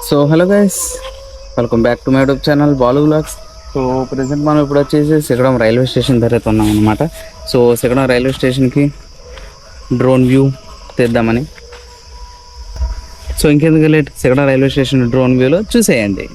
So hello guys, welcome back to my YouTube channel Balu vlogs. So present మనం ఇప్పుడు వచ్చేసి Sigadam railway station దగ్గర అయితే ఉన్నాం అనమాట. సో సిగడం రైల్వే స్టేషన్కి డ్రోన్ వ్యూ తెద్దామని. సో ఇంకెందుకు late, Sigadam railway station drone వ్యూలో చూసేయండి.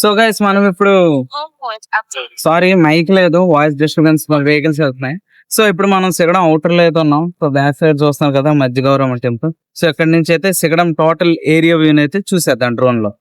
సో గైస్ మనం ఇప్పుడు సారీ మైక్ లేదు, వాయిస్ డిస్టర్బెన్స్ వెహికల్స్ వెళ్తున్నాయి. సో ఇప్పుడు మనం సిగడం అవుటర్ లో అయితే ఉన్నాం. సో బ్యాక్ సైడ్ చూస్తున్నాం కదా మధ్యగౌరవం టెంపుల్. సో ఇక్కడ నుంచి అయితే సిగడం టోటల్ ఏరియా వ్యూ అయితే చూసేద్దాం డ్రోన్ లో.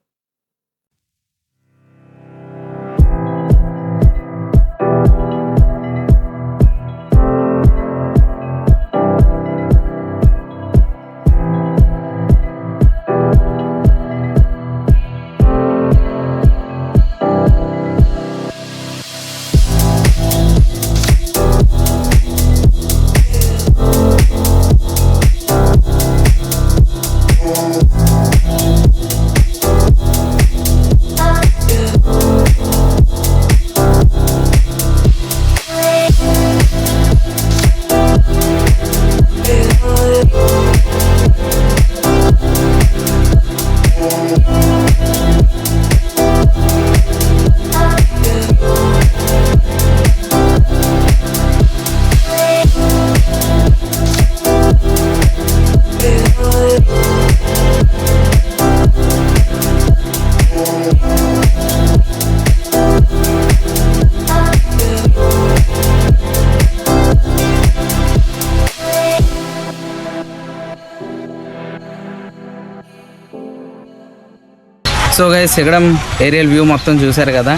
సో గైస్ సిగడం ఏరియల్ వ్యూ మొత్తం చూశారు కదా.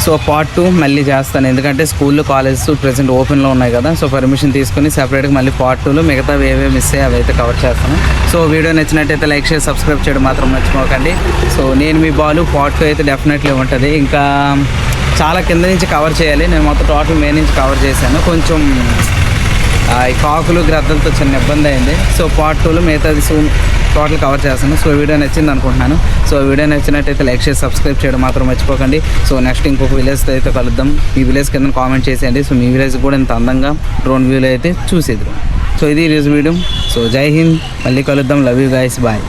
సో పార్ట్ 2 మళ్ళీ చేస్తాను, ఎందుకంటే స్కూళ్ళు కాలేజెస్ ప్రెసెంట్ ఓపెన్లో ఉన్నాయి కదా. సో పర్మిషన్ తీసుకుని సెపరేట్గా మళ్ళీ పార్ట్ 2లో మిగతా ఏవే మిస్ అయ్యి అవి అయితే కవర్ చేస్తాను. సో వీడియో నచ్చినట్టయితే లైక్ చేసి సబ్స్క్రైబ్ చేయడం మాత్రం మర్చిపోకండి. సో నేను మీ బాలు పార్ట్ 2 అయితే డెఫినెట్లీ ఉంటుంది. ఇంకా చాలా కింద నుంచి కవర్ చేయాలి, నేను మొత్తం టోటల్ మే నుంచి కవర్ చేశాను. కొంచెం ఈ కాకులు గ్రద్దలతో చిన్న ఇబ్బంది అయింది. సో పార్ట్ 2లో మిగతాది టోటల్ కవర్ చేస్తాను. సో వీడియో నచ్చింది అనుకుంటున్నాను. సో వీడియో నచ్చినట్టయితే లైక్ చేసి సబ్స్క్రైబ్ చేయడం మాత్రం మర్చిపోకండి. సో నెక్స్ట్ ఇంకొక విలేజ్తో అయితే కలుద్దాం. ఈ విలేజ్ కింద కామెంట్ చేసేయండి. సో మీ విలేజ్ కూడా ఇంత అందంగా డ్రోన్ వ్యూలో అయితే చూసేది. సో ఇది ఈరోజు వీడియో. సో జై హింద్, మళ్ళీ కలుద్దాం. Love you guys, bye.